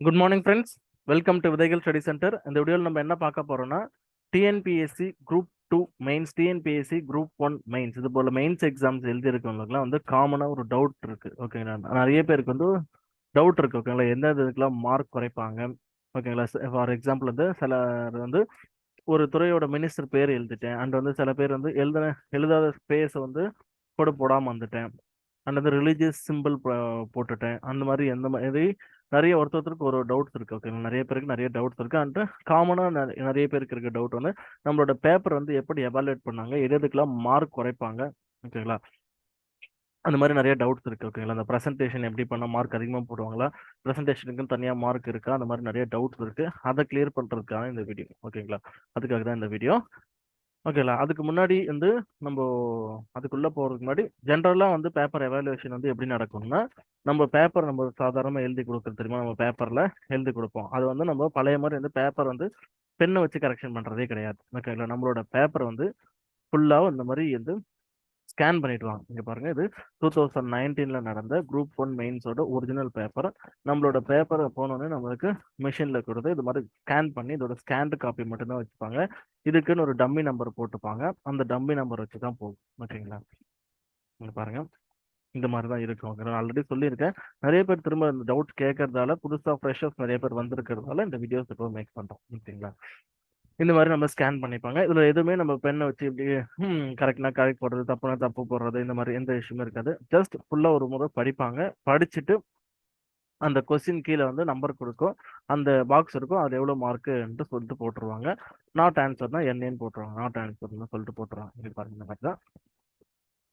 Good morning friends. Welcome to விதைகள் study centre. இந்த வீடியோவில் நம்ம என்ன பார்க்க போறோம்னா TNPSC group 2 mains, TNPSC group 1 mains, இது போல மெயின்ஸ் எக்ஸாம்ஸ் எழுதி இருக்கவங்களுக்குலாம் வந்து காமனாக ஒரு டவுட் இருக்கு. ஓகேங்களா, நிறைய பேருக்கு வந்து டவுட் இருக்கு. ஓகேங்களா, எந்த இதுக்கெல்லாம் மார்க் குறைப்பாங்க. ஓகேங்களா, ஃபார் எக்ஸாம்பிள் வந்து சிலர் வந்து ஒரு துறையோட மினிஸ்டர் பேர் எழுதிட்டேன் அண்ட் வந்து சில பேர் வந்து எழுதாத ஸ்பேஸை வந்து போடாம வந்துட்டேன் அண்ட் வந்து ரிலீஜியஸ் சிம்பிள் போட்டுட்டேன். அந்த மாதிரி எந்த மாதிரி நிறைய ஒருத்தருக்கு ஒரு டவுட்ஸ் இருக்கு. ஓகேங்களா, நிறைய பேருக்கு நிறைய டவுட்ஸ் இருக்கு. அண்ட் காமனா நிறைய பேருக்கு இருக்க டவுட் வந்து நம்மளோட பேப்பர் வந்து எப்படி எவாலுவேட் பண்ணாங்க, எதுக்கெல்லாம் மார்க் குறைப்பாங்க. ஓகேங்களா, அந்த மாதிரி நிறைய டவுட்ஸ் இருக்கு. ஓகேங்களா, அந்த ப்ரெசன்டேஷன் எப்படி பண்ணால் மார்க் அதிகமாக போடுவாங்களா, ப்ரெசன்டேஷனுக்கு தனியாக மார்க் இருக்கா, அந்த மாதிரி நிறைய டவுட்ஸ் இருக்கு. அதை கிளியர் பண்ணுறதுக்காக இந்த வீடியோ. ஓகேங்களா, அதுக்காக தான் இந்த வீடியோ. ஓகேங்களா, அதுக்கு முன்னாடி வந்து நம்ம அதுக்குள்ள போறதுக்கு முன்னாடி ஜென்ரலா வந்து பேப்பர் எவாலுவேஷன் வந்து எப்படி நடக்கும்னா, நம்ம பேப்பர் நம்ம சாதாரணமா எழுதி கொடுக்குறது தெரியுமா, நம்ம பேப்பர்ல எழுதி கொடுப்போம். அது வந்து நம்ம பழைய மாதிரி வந்து பேப்பர் வந்து பெண்ணை வச்சு கரெக்ஷன் பண்றதே கிடையாது. ஓகேங்களா, நம்மளோட பேப்பர் வந்து ஃபுல்லா இந்த மாதிரி வந்து ஸ்கேன் பண்ணிடுவாங்க. இங்க பாருங்க, இது 2019ல நடந்த குரூப் 1 மெயின்ஸோட ஒரிஜினல் பேப்பர். நம்மளோட பேப்பர் போனோடனே நம்மளுக்கு மிஷின்ல கொடுத்து இது மாதிரி ஸ்கேன் பண்ணி இதோட ஸ்கேன்டு காப்பி மட்டும்தான் வச்சுப்பாங்க. இதுக்குன்னு ஒரு டம்மி நம்பர் போட்டுப்பாங்க. அந்த டம்மி நம்பர் வச்சு தான் போகும். ஓகேங்களா, இங்க பாருங்க, இந்த மாதிரி தான் இருக்கும். நான் ஆல்ரெடி சொல்லியிருக்கேன். நிறைய பேர் திரும்ப இந்த டவுட் கேட்கறதால, புதுசா ஃப்ரெஷர்ஸ் நிறைய பேர் வந்திருக்கிறதால இந்த வீடியோஸ் இப்போ மேக் பண்றோம். ஓகேங்களா, இந்த மாதிரி நம்ம ஸ்கேன் பண்ணிப்பாங்க. இதுல எதுவுமே நம்ம பெண்ணை வச்சு இப்படி கரெக்ட்னா கரெக்ட் போடுறது, தப்புனா தப்பு போடுறது, இந்த மாதிரி எந்த விஷயமும் இருக்காது. ஜஸ்ட் ஃபுல்லா ஒரு முறை படிப்பாங்க. படிச்சுட்டு அந்த கொஸ்டின் கீழே வந்து நம்பர் கொடுக்கும், அந்த பாக்ஸ் இருக்கும், அது எவ்வளவு மார்க்குன்ட்டு சொல்லிட்டு போட்டுருவாங்க. நாட் ஆன்சர்னா என்னன்னு போட்டுருவாங்க, நாட் ஆன்சர்னு சொல்லிட்டு போட்டுருவாங்க. இங்க பாருங்க, இந்த மாதிரி தான்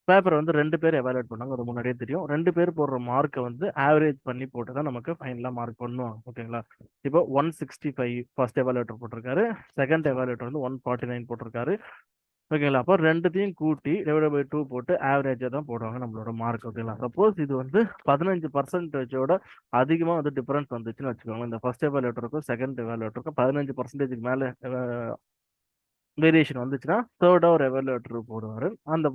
பேப்பர் வந்து ரெண்டு பேர் எவாலுவேட் பண்ணாங்க. அது முன்னாடியே தெரியும். ரெண்டு பேர் போடுற மார்க்கை வந்து ஆவரேஜ் பண்ணி போட்டு தான் நமக்கு ஃபைனலாக மார்க் பண்ணுவாங்க. ஓகேங்களா, இப்போ 165 ஃபர்ஸ்ட் எவாலுவேட்டர் போட்டிருக்காரு, செகண்ட் எவாலுவேட்டர் வந்து 149 போட்டிருக்காரு. ஓகேங்களா, அப்போ ரெண்டுத்தையும் கூட்டி டிவைட் பை 2 போட்டு ஆவரேஜாக தான் போடுவாங்க நம்மளோட மார்க். ஓகேங்களா, சப்போஸ் இது வந்து 15% அதிகமாக வந்து டிஃபரன்ஸ் வந்துச்சுன்னு வச்சுக்கோங்க, இந்த ஃபர்ஸ்ட் எவாலுவேட்டருக்கும் செகண்ட் எவாலுவேட்டருக்கும் 15% மேலே வேரியேஷன் வந்துச்சுன்னா தேர்டா ஒரு எவாலுவேட்டர் போடுவாரு. அந்த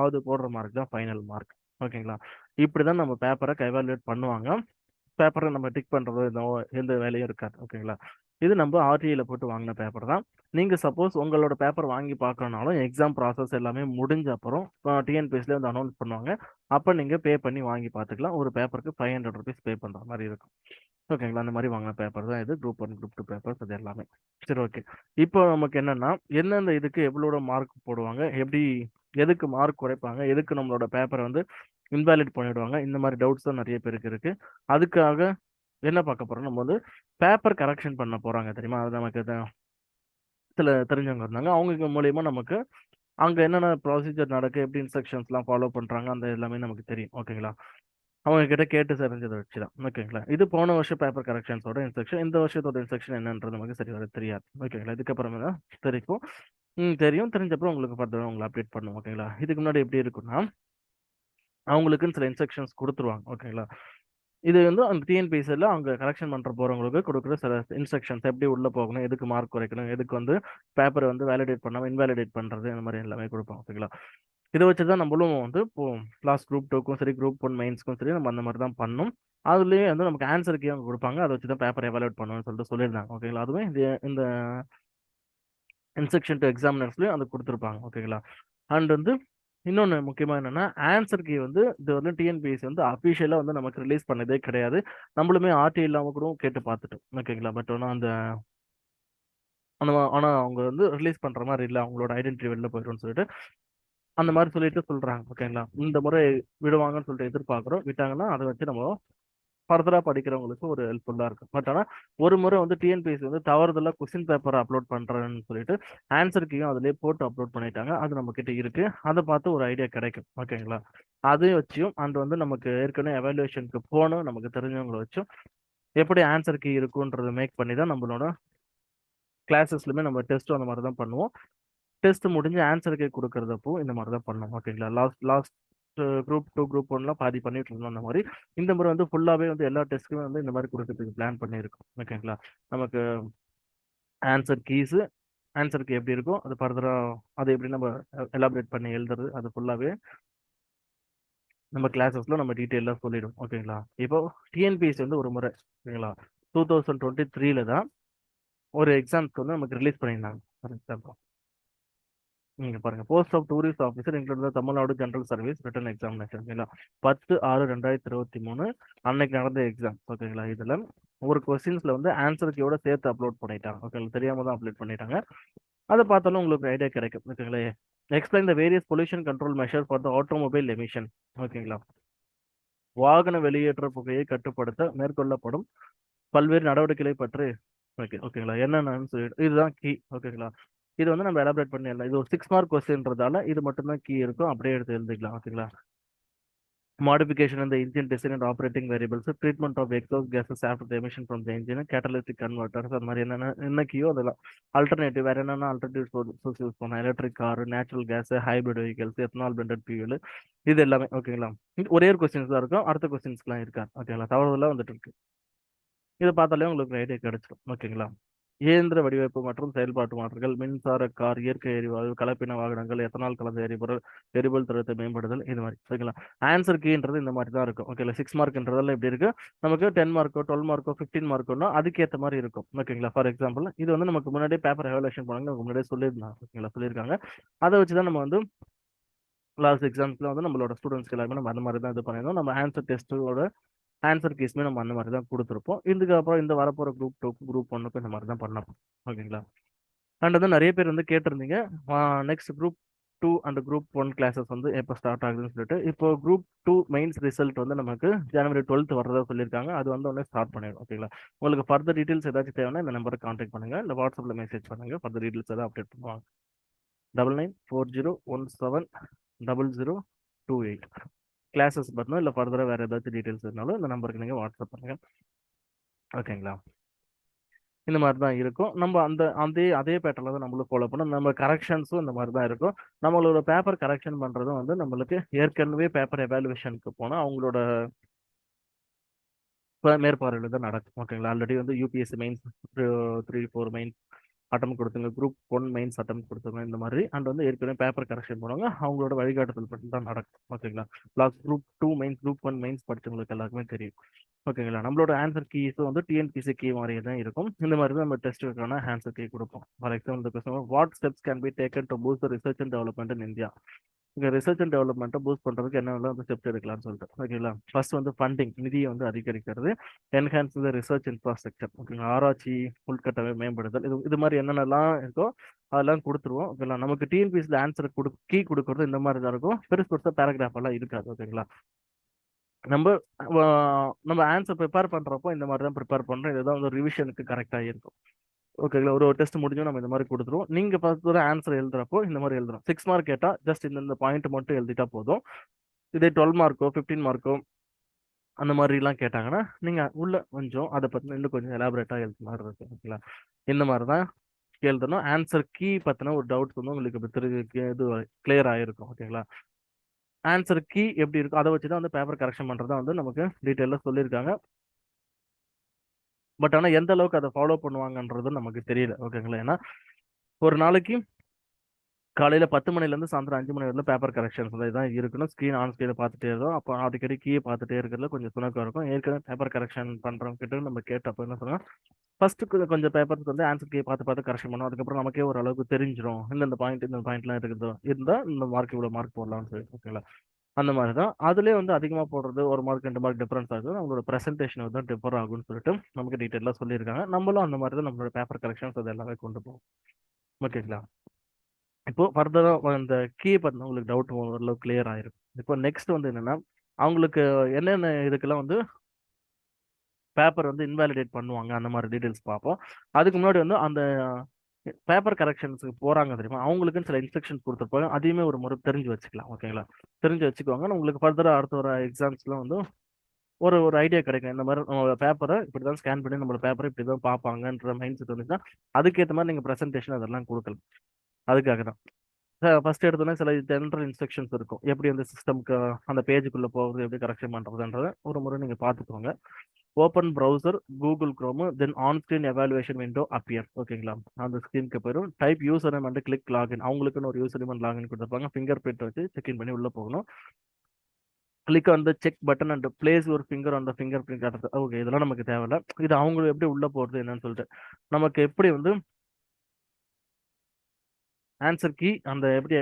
அது போடுற மார்க் தான் ஃபைனல் மார்க். ஓகேங்களா, இப்படிதான் நம்ம பேப்பரை எவாலுவேட் பண்ணுவாங்க. பேப்பரை நம்ம டிக் பண்றது எந்த வேலையும் இருக்காது. ஓகேங்களா, இது நம்ம ஆர்டிஐல போட்டு வாங்கின பேப்பர் தான். நீங்க சப்போஸ் உங்களோட பேப்பர் வாங்கி பார்க்கறனாலும் எக்ஸாம் ப்ராசஸ் எல்லாமே முடிஞ்ச அப்புறம் டிஎன்பிஎஸ்ல வந்து அனௌன்ஸ் பண்ணுவாங்க. அப்ப நீங்க பே பண்ணி வாங்கி பார்த்துக்கலாம். ஒரு பேப்பருக்கு 500 ருபீஸ் பே பண்ற மாதிரி இருக்கும். ஓகேங்களா, அந்த மாதிரி வாங்கின பேப்பர் தான் இது. குரூப் 1 குரூப் 2 பேப்பர்ஸ் அது எல்லாமே. சரி, ஓகே. இப்போ நமக்கு என்னன்னா, எந்தெந்த இதுக்கு எவ்வளோட மார்க் போடுவாங்க, எப்படி எதுக்கு மார்க் குறைப்பாங்க, எதுக்கு நம்மளோட பேப்பரை வந்து இன்வாலிட் பண்ணிடுவாங்க, இந்த மாதிரி டவுட்ஸ் தான் நிறைய பேருக்கு இருக்கு. அதுக்காக என்ன பார்க்க போறோம், நம்ம வந்து பேப்பர் கரெக்ஷன் பண்ண போறாங்க தெரியுமா, அது நமக்கு சில தெரிஞ்சவங்க இருந்தாங்க. அவங்க மூலியமா நமக்கு அங்க என்னென்ன ப்ரொசீஜர் நடக்கு, எப்படி இன்ஸ்ட்ரக்ஷன்ஸ்லாம் ஃபாலோ பண்றாங்க, அந்த எல்லாமே நமக்கு தெரியும். ஓகேங்களா, அவங்க கிட்ட கேட்டு தெரிஞ்சதை வச்சுதான். ஓகேங்களா, இது போன வருஷம் பேப்பர் கரெக்ஷன்ஸோட இன்ஸ்ட்ரக்ஷன். இந்த வருஷத்தோட இன்ஸ்ட்ரக்ஷன் என்னன்றது நமக்கு சரி வர தெரியாது. ஓகேங்களா, இதுக்கப்புறமே தான் தெரியும். தெரியும். தெரிஞ்சப்பறம் உங்களுக்கு ஃபர்தராக உங்களை அப்டேட் பண்ணுவோம். ஓகேங்களா, இதுக்கு முன்னாடி எப்படி இருக்குன்னா, அவங்களுக்குன்னு சில இன்ஸ்ட்ரக்ஷன்ஸ் கொடுத்துருவாங்க. ஓகேங்களா, இது வந்து அந்த டிஎன்பிஎஸ்சியில் அவங்க கரெக்ஷன் பண்ணுற போகிறவங்களுக்கு கொடுக்குற சில இன்ஸ்ட்ரக்ஷன்ஸ், எப்படி உள்ளே போகணும், எதுக்கு மார்க் குறைக்கணும், எதுக்கு வந்து பேப்பரை வந்து வேலிடேட் பண்ணாமல் இன்வேலிடேட் பண்ணுறது, இந்த மாதிரி எல்லாமே கொடுப்போம். ஓகேங்களா, இதை வச்சு தான் நம்மளும் வந்து இப்போ லாஸ்ட் குரூப் 2க்கும் சரி குரூப் 1 மெயின்ஸ்க்கும் சரி நம்ம அந்த மாதிரி தான் பண்ணோம். அதுலேயே வந்து நமக்கு ஆன்சர் கீ அவங்க கொடுப்பாங்க, அதை வச்சு தான் பேப்பர் எவாலுவேட் பண்ணணும்னு சொல்லிட்டு சொல்லியிருந்தாங்க. ஓகேங்களா, அதுவே இந்த இன்ஸ்ட்ரக்ஷன் டு எக்ஸாமினர்ஸ்லையும் அது கொடுத்துருப்பாங்க. ஓகேங்களா, அண்ட் வந்து இன்னொன்று முக்கியமாக என்னன்னா, ஆன்சர் கீ வந்து இது வந்து டிஎன்பிஎஸ்சி வந்து அஃபிஷியலாக வந்து நமக்கு ரிலீஸ் பண்ணதே கிடையாது. நம்மளுமே ஆர்டி இல்லாமல் கூட கேட்டு பார்த்துட்டோம். ஓகேங்களா, பட் ஆனால் அந்த அந்த ஆனால் அவங்க வந்து ரிலீஸ் பண்ணுற மாதிரி இல்லை, அவங்களோட ஐடென்டிட்டி வெளில போயிடும்னு சொல்லிட்டு அந்த மாதிரி சொல்லிட்டு சொல்றாங்க. ஓகேங்களா, இந்த முறை விடுவாங்கன்னு சொல்லிட்டு எதிர்பார்க்குறோம். விட்டாங்கன்னா அதை வச்சு நம்ம ஃபர்தரா படிக்கிறவங்களுக்கு ஒரு ஹெல்ப்ஃபுல்லா இருக்கும். பட் ஆனால் ஒரு முறை வந்து டிஎன்பிஎஸ்சி வந்து தவறுதலா கொஸ்டின் பேப்பர் அப்லோட் பண்றேன்னு சொல்லிட்டு ஆன்சர் கீயும் அதிலே போட்டு அப்லோட் பண்ணிட்டாங்க. அது நம்ம கிட்ட இருக்கு, அதை பார்த்து ஒரு ஐடியா கிடைக்கும். ஓகேங்களா, அதை வச்சும் அண்ட் வந்து நமக்கு ஏற்கனவே எவாலுவேஷனுக்கு போகணும் நமக்கு தெரிஞ்சவங்களை வச்சும் எப்படி ஆன்சர் கீ இருக்குன்றதை மேக் பண்ணி தான் நம்மளோட கிளாஸஸ்லுமே நம்ம டெஸ்ட்டும் அந்த மாதிரி தான் பண்ணுவோம். டெஸ்ட் முடிஞ்சு ஆன்சர் கே கொடுக்கறதப்போ இந்த மாதிரி தான் பண்ணோம். ஓகேங்களா, லாஸ்ட் லாஸ்ட் குரூப் 2 குரூப் 1லாம் பாதி பண்ணிட்டு இருந்தோம். அந்த மாதிரி இந்த முறை வந்து ஃபுல்லாகவே வந்து எல்லா டெஸ்ட்டுமே வந்து இந்த மாதிரி கொடுக்கறதுக்கு பிளான் பண்ணியிருக்கோம். ஓகேங்களா, நமக்கு ஆன்சர் கீஸு ஆன்சருக்கு எப்படி இருக்கும், அது ஃபர்தராக அதை எப்படி நம்ம எலாபரேட் பண்ணி எழுதுறது, அது ஃபுல்லாகவே நம்ம கிளாஸஸ்ல நம்ம டீட்டெயிலாக சொல்லிடும். ஓகேங்களா, இப்போ டிஎன்பிஎஸ்சி வந்து ஒரு முறை, ஓகேங்களா, 2023 தான் ஒரு எக்ஸாம்ஸ்க்கு வந்து நமக்கு ரிலீஸ் பண்ணியிருந்தாங்க. ஃபார் எக்ஸாம்பிள் நீங்க பாருங்க, post of tourist officer include Tamil Nadu general service written examination, ஓகேங்களா. 10/6/2023 அன்னைக்கு நடந்த எக்ஸாம், ஓகேங்களா. இதுல ஒரு கொஸ்டின்ஸ்ல வந்து ஆன்சர் கீயோட சேர்த்து அப்லோட் பண்ணிட்டாங்க, ஓகேங்களா. தெரியாம தான் அப்லோட் பண்ணிட்டாங்க. அதை பார்த்தாலும் உங்களுக்கு ஐடியா கிடைக்கும், ஓகேங்களா. Explain the various pollution control measure for the automobile emission, ஓகேங்களா. வாகன வெளியேற்ற புகையை கட்டுப்படுத்த மேற்கொள்ளப்படும் பல்வேறு நடவடிக்கைகளை பற்றி ஓகேங்களா, என்னென்னு சொல்லிட்டு இதுதான் கீ, ஓகேங்களா. இது வந்து நம்ம எலாபரேட் பண்ணி இது ஒரு 6 மார்க் கொஸ்டின்றதால இது மட்டும் தான் கீ இருக்கும், அப்படியே எடுத்து எழுதிக்கலாம், ஓகேங்களா. Modification in the engine design and operating variables, treatment of exhaust gases after the emission from the engine, catalytic converters, அது மாதிரி என்ன கீயோ அதெல்லாம். ஆல்டர்னேட்டிவ் வேற என்னென்ன ஆல்டர்னேட்டிவ் சோர்ஸ் யூஸ் பண்ணலாம், electric car, natural gas, hybrid vehicles, ethanol blended fuel, இது எல்லாமே, ஓகேங்களா. ஒரே ஒரு கொஸ்டின்ஸ் தான் இருக்கும், அடுத்த கொஸ்டின்ஸ்லாம் இருக்காது, ஓகேங்களா. தவறுதெல்லாம் வந்துட்டு இருக்கு. இதை பார்த்தாலே உங்களுக்கு ஐடியா கிடைச்சிடும், ஓகேங்களா. இயந்திர வடிவமைப்பு மற்றும் செயல்பாட்டு மாற்றங்கள், மின்சார கார், இயற்கை எரிவாயு, கலப்பின வாகனங்கள், எத்தனால் கலந்த எரிபொருள், எரிபொருள் தரத்தை மேம்படுதல், இது மாதிரி, ஓகேங்களா. ஆன்சர் கீன்றது இந்த மாதிரி தான் இருக்கும், ஓகேங்களா. 6 மார்க்ன்றதெல்லாம் எப்படி இருக்கு, நமக்கு 10 மார்க்கோ 12 மார்க்கோ 15 மார்க்கோனா அதுக்கேற்ற மாதிரி இருக்கும், ஓகேங்களா. ஃபார் எக்ஸாம்பிள் இது வந்து நமக்கு முன்னாடியே பேப்பர் எவாலுவேஷன் பண்ணாங்க, நமக்கு முன்னாடியே சொல்லியிருந்தாங்க, ஓகேங்களா, சொல்லியிருக்காங்க. அதை வச்சு தான் நம்ம வந்து லாஸ்ட் எக்ஸாம்ஸ்ல வந்து நம்மளோட ஸ்டூடெண்ட்ஸ்க்கு எல்லாமே நம்ம அந்த மாதிரி தான் இது பண்ணியிருந்தோம். நம்ம ஆன்சர் டெஸ்ட்டோட ஆன்சர் கேஸ்மே நம்ம அந்த மாதிரி தான் கொடுத்துருப்போம். இதுக்கப்புறம் இந்த வரப்போகிற குரூப் 2 குரூப் 1க்கு இந்த மாதிரி தான் பண்ணோம், ஓகேங்களா. அண்ட் வந்து நிறைய பேர் வந்து கேட்டிருந்தீங்க next group 2 and group 1 classes வந்து எப்போ ஸ்டார்ட் ஆகுதுன்னு சொல்லிட்டு. இப்போ குரூப் 2 மெயின்ஸ் ரிசல்ட் வந்து நமக்கு ஜனவரி 12th வரதா சொல்லியிருக்காங்க. அது வந்து உடனே ஸ்டார்ட் பண்ணிடும், ஓகேங்களா. உங்களுக்கு ஃபர்தர் டீட்டெயில்ஸ் ஏதாச்சும் தேவைன்னா இந்த நம்பருக்கு கான்டாக்ட் பண்ணுங்க, இல்லை வாட்ஸ்அப்பில் மெசேஜ் பண்ணுங்க, ஃபர்தர் டீட்டெயில்ஸ் எதாவது அப்டேட் பண்ணுவாங்க. 9940170028 கிளாஸஸ் பார்த்தோம், இல்லை ஃபர்தராக வேறு ஏதாச்சும் டீட்டெயில்ஸ் இருந்தாலும் இந்த நம்பருக்கு நீங்கள் வாட்ஸ்அப் பண்ணுங்க, ஓகேங்களா. இந்த மாதிரி தான் இருக்கும். நம்ம அதே பேட்டர்ல தான் நம்மளும் ஃபாலோ பண்ணோம். நம்ம கரெக்ஷன்ஸும் இந்த மாதிரி தான் இருக்கும். நம்மளோட பேப்பர் கரெக்ஷன் பண்றதும் வந்து நம்மளுக்கு ஏற்கனவே பேப்பர் எவாலுவேஷனுக்கு போனால் அவங்களோட மேற்பார்வையில் தான் நடக்கும், ஓகேங்களா. ஆல்ரெடி வந்து யூபிஎஸ்சி மெயின்ஸ் 3-4 மெயின்ஸ் அட்டம் கொடுத்துங்க, குரூப் 1 மெயின்ஸ் அட்டம் கொடுத்துங்க, இந்த மாதிரி. அண்ட் வந்து ஏற்கனவே பேப்பர் கரெக்ஷன் பண்ணுவாங்க, அவங்களோட வழிகாட்டுதல் பற்றி தான் நடக்கும், ஓகேங்களா. Last group 2 mains, group 1 mains படிச்சவங்களுக்கு எல்லாருக்குமே தெரியும், ஓகேங்களா. நம்மளோட ஆன்சர் கீஸும் வந்து டிஎன்பிசி கீ மாதிரியே தான் இருக்கும். இந்த மாதிரி தான் நம்ம டெஸ்ட்டுக்கான ஆன்சர் கீ கொடுப்போம். For example question, what steps can be taken to boost research and development in India. இங்கே ரிசர்ச் அண்ட் டெவலப்மெண்ட்டை பூஸ்ட் பண்ணுறதுக்கு என்னென்ன வந்து ஸ்டெப்ஸ் எடுக்கலாம்னு சொல்லிட்டு, ஓகேங்களா. ஃபர்ஸ்ட் வந்து ஃபண்டிங், நிதியை வந்து அதிகரிக்கிறது. என்ஹான்ஸ் த ரிசர்ச் இன்ஃப்ராஸ்ட்ரக்சர், ஓகேங்களா. ஆராய்ச்சி உள்கட்டமை மேம்படுதல், இது மாதிரி என்னென்னலாம் இருக்கோ அதெல்லாம் கொடுத்துருவோம், ஓகேங்களா. நமக்கு டிஎன்பிஎஸ்சியில் ஆன்சர் கீ கொடுக்குறது இந்த மாதிரி தான் இருக்கும், பெருசாக பேராகிராஃப் எல்லாம் இருக்காது, ஓகேங்களா. நம்ம நம்ம ஆன்சர் ப்ரிப்பேர் பண்றப்போ இந்த மாதிரி தான் ப்ரிப்பேர் பண்றோம். இதுதான் வந்து ரிவிஷனுக்கு கரெக்டாக இருக்கும், ஓகேங்களா. ஒரு டெஸ்ட் முடிஞ்சும் நம்ம இந்த மாதிரி கொடுத்துருவோம். நீங்க பார்த்து ஆன்சர் எழுதுறப்போ இந்த மாதிரி எழுதுறோம். 6 மார்க் கேட்டா ஜஸ்ட் இந்த பாயிண்ட் மட்டும் எழுதிட்டா போதும். இதே 12 மார்க்கோ 15 மார்க்கோ அந்த மாதிரிலாம் கேட்டாங்கன்னா நீங்க உள்ள கொஞ்சம் அதை பத்தின இன்னும் கொஞ்சம் எலாபரேட்டா எழுது மாதிரி இருக்கு, ஓகேங்களா. இந்த மாதிரி தான் எழுதணும். ஆன்சர் கீ பத்தின ஒரு டவுட்ஸ் வந்து உங்களுக்கு இது கிளியர் ஆயிருக்கும், ஓகேங்களா. ஆன்சர் கீ எப்படி இருக்கும் அதை வச்சு தான் வந்து பேப்பர் கரெக்ஷன் பண்ணுறதா வந்து நமக்கு டீட்டெயிலாக சொல்லியிருக்காங்க. பட் ஆனால் எந்த அளவுக்கு அதை ஃபாலோ பண்ணுவாங்கன்றது நமக்கு தெரியல, ஓகேங்களா. ஏன்னா ஒரு நாளைக்கு காலையில் 10 மணிலேருந்து சாயந்தரம் 5 மணி வரைக்கும் பேப்பர் கரெக்ஷன்ஸ் தான் இருக்கணும். ஸ்க்ரீன் ஆன் ஸ்க்ரீனை பார்த்துட்டே இருக்கும். அப்போ அடிக்கடி கீயை பார்த்துட்டே இருக்கிறதுல கொஞ்சம் சுணக்கம் இருக்கும். ஏற்கனவே பேப்பர் கரெக்ஷன் பண்ணுறவங்க கிட்ட நம்ம கேட்டப்போ என்ன சொன்னால், ஃபர்ஸ்ட்டு கொஞ்சம் பேப்பருக்கு வந்து ஆன்சர் கீயை பார்த்து கரெக்ஷன் பண்ணோம். அதுக்கப்புறம் நமக்கே ஒரு அளவுக்கு தெரிஞ்சிடும் இந்த பாயிண்ட்லாம் இருக்குது இருந்தால் இந்த மார்க் இவ்வளோ மார்க் போடலாம்னு சொல்லி, ஓகேங்களா. அந்த மாதிரி தான் அதுலேயே வந்து அதிகமாக போடுறது 1 மார்க் 2 மார்க் டிஃபரன்ஸ் ஆகுது. நம்மளோட ப்ரெசன்டேஷன் வந்து டிஃபர் ஆகும்னு சொல்லிட்டு நமக்கு டீட்டெயிலாக சொல்லியிருக்காங்க. நம்மளும் அந்த மாதிரி தான் நம்மளோட பேப்பர் கரெக்ஷன்ஸ் அது எல்லாமே கொண்டு போகும், ஓகேங்களா. இப்போ ஃபர்தராக இந்த கீ பற்றின உங்களுக்கு டவுட் ஓரளவு கிளியர் ஆயிருக்கும். இப்போ நெக்ஸ்ட் வந்து என்னன்னா, அவங்களுக்கு என்னென்ன இதுக்கெல்லாம் வந்து பேப்பர் வந்து இன்வாலிடேட் பண்ணுவாங்க அந்த மாதிரி டீட்டெயில்ஸ் பார்ப்போம். அதுக்கு முன்னாடி வந்து அந்த பேப்பர் கரெக்ஷன்ஸுக்கு போறாங்க தெரியுமா, அவங்களுக்குன்னு சில இன்ஸ்ட்ரக்ஷன்ஸ் கொடுத்துருப்பாங்க. அதையுமே ஒரு முறை தெரிஞ்சு வச்சுக்கலாம், ஓகேங்களா. தெரிஞ்சு வச்சுக்குவாங்க. உங்களுக்கு ஃபர்தராக அடுத்த ஒரு எக்ஸாம்ஸ்லாம் வந்து ஒரு ஒரு ஐடியா கிடைக்கும். இந்த மாதிரி நம்ம பேப்பரை இப்படி தான் ஸ்கேன் பண்ணி நம்மளோட பேப்பரை இப்படி தான் பார்ப்பாங்கன்ற மைண்ட் செட் வந்துச்சுன்னா அதுக்கேற்ற மாதிரி நீங்கள் ப்ரெசன்டேஷன் அதெல்லாம் கொடுக்கலாம். அதுக்காக தான் ஃபர்ஸ்ட் எடுத்தோன்னே சில ஜென்ரல் இன்ஸ்ட்ரக்ஷன்ஸ் இருக்கும், எப்படி அந்த சிஸ்டம்க்கு அந்த பேஜுக்குள்ளே போகிறது, எப்படி கரெக்ஷன் பண்ணுறதுன்றதை ஒரு முறை நீங்கள் பார்த்துக்கோங்க. Open browser Google chrome, then on screen evaluation window appear, ஓகேங்களா. அந்த ஸ்க்ரீனுக்கு போயிடும். Type user name and click login, அவங்களுக்குன்னு ஒரு யூசர் நேம் லாகின் கொடுத்துருப்பாங்க. ஃபிங்கர் பிரிண்ட் வச்சு செக்இன் பண்ணி உள்ளே போகணும். Click on the check button and place ஒரு finger on the finger print காட்டுறது. ஓகே, இதெல்லாம் நமக்கு தேவையில்ல. இது அவங்க எப்படி உள்ள போறது என்னன்னு சொல்லிட்டு நமக்கு எப்படி வந்து ஆன்சர் கீ அந்த எப்படி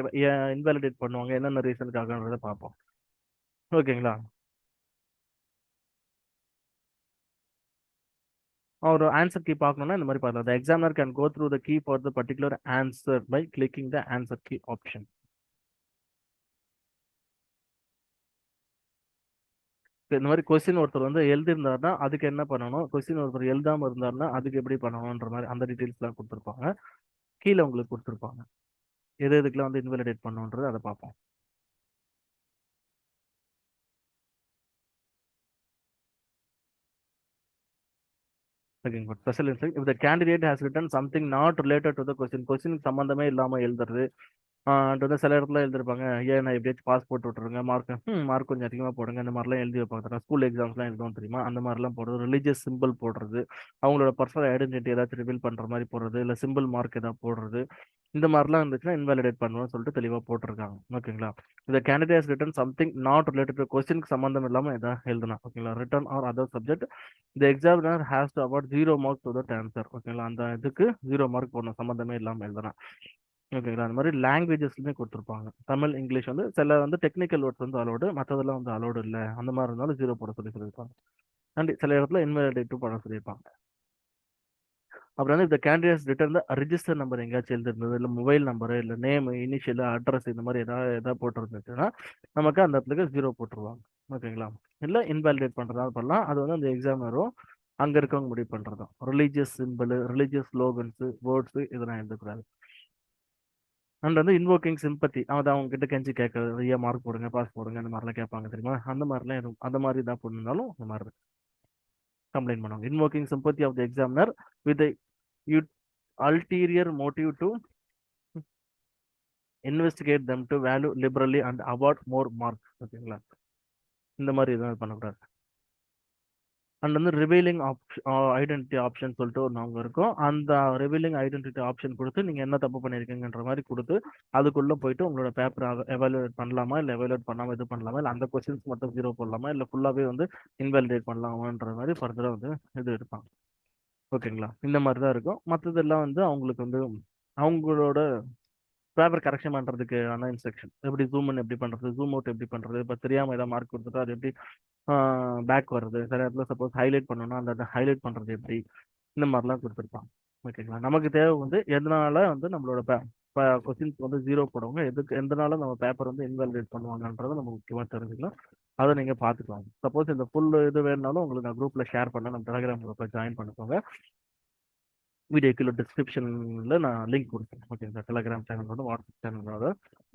இன்வாலிடேட் பண்ணுவாங்க என்னென்ன ரீசனுக்காகன்றத பார்ப்போம். ஓகேங்களா? ஒரு ஆன்சர் கீ பார்க்கணும்னா இந்த மாதிரி பார்க்கலாம். The examiner can go through the key for the particular answer by clicking the answer key option. இந்த மாதிரி கொஸ்டின் ஒருத்தர் வந்து எழுதியிருந்தாருன்னா அதுக்கு என்ன பண்ணணும், கொஸ்டின் ஒருத்தர் எழுதாம இருந்தாருன்னா அதுக்கு எப்படி பண்ணணும்ன்ற மாதிரி அந்த டீட்டெயில்ஸ்லாம் கொடுத்துருப்பாங்க. கீழே உங்களுக்கு கொடுத்துருப்பாங்க எது எதுக்குலாம் வந்து இன்வாலிடேட் பண்ணுன்றது அதை பார்ப்போம். ஓகேங்க. Special instruct if the candidate has written something not related to the question சம்பந்தமே இல்லாம எழுதுறது. வந்து சில இடத்துல எழுதிருப்பாங்க, ஏன் நான் எப்படியாச்சும் பாஸ் போட்டு விட்டுருங்க, மார்க் கொஞ்சம் அதிகமாக போடுங்க, இந்த மாதிரிலாம் எழுதி வைப்பாங்க. ஸ்கூல் எக்ஸாம்ஸ்லாம் எழுதுவோம் தெரியுமா, அந்த மாதிரிலாம் போடுறது. ரிலீஜியஸ் சிம்பிள் போடுறது, அவங்களோட பர்சனல் ஐடென்டிட்டி ஏதாச்சும் ரிவீல் பண்ற மாதிரி போடுறது, இல்லை சிம்பிள் மார்க் ஏதாவது போடுறது, இந்த மாதிரிலாம் இருந்துச்சுன்னா இன்வாலிடேட் பண்ணுவோம்னு சொல்லிட்டு தெளிவாக போட்டிருக்காங்க. ஓகேங்களா? இந்த candidate written something not related to கொஸ்டினுக்கு சம்பந்தம் இல்லாமல் எதாவது எழுதணும். ஓகேங்களா? ரிட்டன் ஆர் அதர் சப்ஜெக்ட் இந்த examiner has to award 0 mark to that answer. ஓகேங்களா? அந்த இதுக்கு 0 மார்க் போடணும், சம்பந்தமே இல்லாமல் எழுதணும். ஓகேங்களா? அந்த மாதிரி லாங்குவேஜஸ்லுமே கொடுத்துருப்பாங்க. தமிழ், இங்கிலீஷ் வந்து சில வந்து டெக்னிக்கல் வேர்ட்ஸ் வந்து அலோடு, மற்றதெல்லாம் வந்து அலோடு இல்லை. அந்த மாதிரி இருந்தாலும் 0 போட சொல்லியிருப்பாங்க. அண்ட் சில இடத்துல இன்வாலிடேட்டும் பண்ண சொல்லியிருப்பாங்க. அப்புறம் வந்து இந்த கேண்டிடேட்ஸ் ரிட்டர்ன் ரிஜிஸ்டர் நம்பர் எங்கேயாச்சும் எழுதிருந்தது, இல்லை மொபைல் நம்பரு, இல்லை நேம், இனிஷியல், அட்ரஸ், இந்த மாதிரி ஏதாவது போட்டிருந்துச்சுன்னா நமக்கு அந்த இடத்துக்கு 0 போட்டுருவாங்க. ஓகேங்களா? இல்லை இன்வாலிடேட் பண்ணுறதா பண்ணலாம். அது வந்து அந்த எக்ஸாமினரும் அங்கே இருக்கவங்க முடிவு பண்ணுறதும். ரிலீஜியஸ் சிம்பிள், ரிலீஜியஸ் ஸ்லோகன்ஸு, வேர்ட்ஸு இதெல்லாம் எழுதக்கூடாது. அண்ட் வந்து இன்வோக்கிங் சிம்பத்தி, அதாவது அவங்க கிட்ட கெஞ்சி கேட்கறது, ஐயா மார்க் போடுங்க, பாஸ் போடுங்க, அந்த மாதிரிலாம் கேட்பாங்க தெரியுமா, அந்த மாதிரிலாம் எதுவும் அந்த மாதிரி தான் பண்ணிருந்தாலும் இந்த மாதிரி கம்ப்ளைண்ட் பண்ணுவாங்க. Invoking sympathy of the examiner with ulterior motive to investigate them to value liberally and award more marks. ஓகேங்களா? இந்த மாதிரி எதுவும் பண்ணக்கூடாது. அண்ட் வந்து ரிவீலிங் ஐடென்டிட்டி ஆப்ஷன் சொல்லிட்டு ஒன்று அவங்க இருக்கும். அந்த ரிவீலிங் ஐடென்டிட்டி ஆப்ஷன் கொடுத்து நீங்கள் என்ன தப்பு பண்ணியிருக்கீங்கன்ற மாதிரி கொடுத்து அதுக்குள்ளே போயிட்டு உங்களோட பேப்பரை எவாலுவேட் பண்ணலாமா, இல்லை எவாலுவேட் பண்ணாமல் இது பண்ணலாமா, இல்லை அந்த கொஸ்டின்ஸ் மட்டும் 0 போடலாமா, இல்லை ஃபுல்லாகவே வந்து இன்வாலிடேட் பண்ணலாமான்ற மாதிரி ஃபர்தராக வந்து இது எடுப்பாங்க. ஓகேங்களா? இந்த மாதிரி தான் இருக்கும். மற்றதெல்லாம் வந்து அவங்களுக்கு வந்து அவங்களோட பேப்பர் கரெக்ஷன் பண்ணுறதுக்கான இன்ஸ்ட்ரக்ஷன், எப்படி ஜூம் இன் எப்படி பண்ணுறது, ஜூம் அவுட் எப்படி பண்ணுறது, இப்போ தெரியாமல் ஏதாவது மார்க் கொடுத்துட்டு அது எப்படி பேக் வருது, சில இடத்துல சப்போஸ் ஹைலைட் பண்ணணும்னா அந்த ஹைலைட் பண்ணுறது எப்படி, இந்த மாதிரிலாம் கொடுத்துருப்பாங்க. ஓகேங்களா? நமக்கு தேவை வந்து எதனால வந்து நம்மளோட கொஸ்டின்ஸ் வந்து 0 போடுவாங்க, எதனால நம்ம பேப்பர் வந்து இன்வாலிடேட் பண்ணுவாங்கன்றதை நம்ம முக்கியமாக தெரிஞ்சுக்கலாம். அதை நீங்கள் பார்த்துக்கலாம். சப்போஸ் இந்த ஃபுல் இது வேணுனாலும் உங்களுக்கு நான் குரூப்பில் ஷேர் பண்ண, நம்ம டெலிகிராம் குரூப்பில் ஜாயின் பண்ணிக்கோங்க. வீடியோக்குள்ள டிஸ்கிரிப்ஷனில் நான் லிங்க் கொடுக்குறேன். ஓகேங்களா? டெலிகிராம் சேனலோட, வாட்ஸ்அப் சேனலோட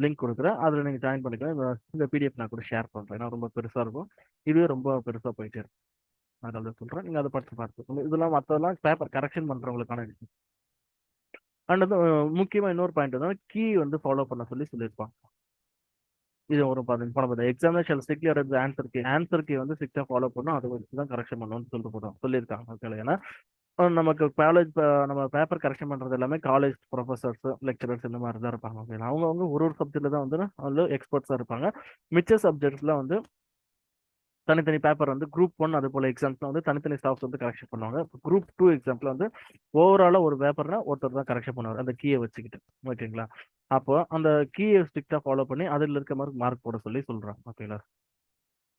லிங்க் கொடுக்குறேன். அதில் நீங்கள் ஜாயின் பண்ணிக்கலாம். இந்த பிடிஎஃப் நான் கூட ஷேர் பண்ணுறேன். ஏன்னா ரொம்ப பெருசாக இருக்கும், இதுவே ரொம்ப பெருசாக போயிட்டே இருக்கும். அதனால சொல்கிறேன், நீங்கள் அதை படித்து பார்த்து இதெல்லாம் மற்றதெல்லாம் பேப்பர் கரெக்ஷன் பண்ணுறவங்களுக்கான விஷயம். அண்ட் வந்து முக்கியமாக இன்னொரு பாயிண்ட் வந்து கீ வந்து ஃபாலோ பண்ண சொல்லியிருப்பாங்க. இது ஒரு எக்ஸாமினேஷன் ஸ்ட்ரிக்ட்லி ஆன்சர் கீ வந்து ஸ்ட்ரிக்டாக ஃபாலோ பண்ணணும், அதை வச்சு தான் கரெக்ஷன் பண்ணணும்னு சொல்லியிருக்காங்க. ஓகே? ஏன்னா நமக்கு காலேஜ் நம்ம பேப்பர் கரெக்ஷன் பண்ணுறது எல்லாமே காலேஜ் ப்ரொஃபஸர்ஸ், லெக்சரர்ஸ் இந்த மாதிரி தான் இருப்பாங்க. ஓகே? அவங்க ஒரு சப்ஜெக்ட்ல தான் வந்து அதில் எக்ஸ்பர்ட்ஸாக இருப்பாங்க. மிச்ச சப்ஜெக்ட்ஸ்ல வந்து தனித்தனி பேப்பர் வந்து குரூப் 1 அது போல எக்ஸாம்ஸ்ல வந்து தனித்தனி ஸ்டாஃப்ஸ் வந்து கரெக்ஷன் பண்ணுவாங்க. குரூப் 2 எக்ஸாம்ஸ்ல வந்து ஓவராலா ஒரு பேப்பர்னா ஒருத்தர் தான் கரெக்ஷன் பண்ணுவார், அந்த கீயை வச்சுக்கிட்டு. ஓகேங்களா? அப்போ அந்த கீயை ஸ்ட்ரிக்டா ஃபாலோ பண்ணி அதில் இருக்க மாதிரி மார்க் போட சொல்றாங்க. ஓகேங்களா?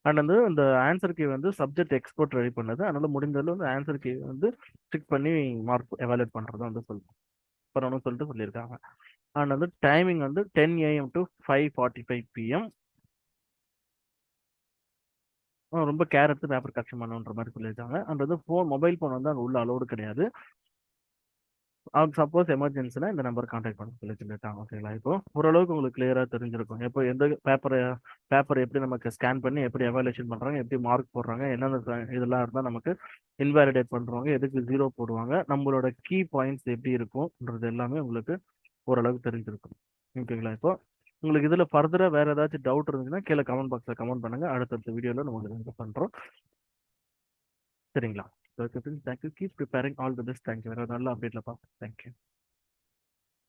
அண்ட் வந்து இந்த ஆன்சர் கீ வந்து சப்ஜெக்ட் எக்ஸ்பர்ட் ரெடி பண்ணது, அதனால முடிஞ்சதுல வந்து ஆன்சர் கீ வந்து ஸ்ட்ரிக் பண்ணி மார்க் எவாலுவேட் பண்றது வந்து பண்ணணும்னு சொல்லிட்டு சொல்லியிருக்காங்க. அண்ட் வந்து டைமிங் வந்து 10 AM to 5:45 PM. ரொம்ப கேர் எடுத்து பேப்பர் கரெக்ஷன் பண்ணணுன்ற மாதிரி சொல்லியிருக்காங்க. அண்ட் வந்து மொபைல் ஃபோன் வந்து அங்கே உள்ள அலோடு கிடையாது. அவங்க சப்போஸ் எமர்ஜென்சினா இந்த நம்பர் கான்டாக்ட் பண்ண சொல்லிட்டாங்க. ஓகேங்களா? இப்போ ஓரளவுக்கு உங்களுக்கு கிளியரா தெரிஞ்சிருக்கும், எப்போ எந்த பேப்பர் எப்படி நமக்கு ஸ்கேன் பண்ணி எப்படி எவாலுவேஷன் பண்றாங்க, எப்படி மார்க் போடுறாங்க, என்னென்ன இதெல்லாம் இருந்தால் நமக்கு இன்வாலிடேட் பண்றவங்க எதுக்கு 0 போடுவாங்க, நம்மளோட கீ பாயிண்ட்ஸ் எப்படி இருக்கும்ன்றது எல்லாமே உங்களுக்கு ஓரளவுக்கு தெரிஞ்சிருக்கும். ஓகேங்களா? இப்போ உங்களுக்கு இதுல ஃபர்தரா வேற ஏதாச்சும் டவுட் இருந்துச்சுன்னா கீழே கமெண்ட் பாக்ஸ்ல கமெண்ட் பண்ணுங்க. அடுத்தடுத்த வீடியோல நம்ம இது பண்றோம். சரிங்களா? Thank you. Keep preparing. All the best. Thank you. வேற நல்ல அப்டேட்ல பார்ப்போம். தேங்க்யூ.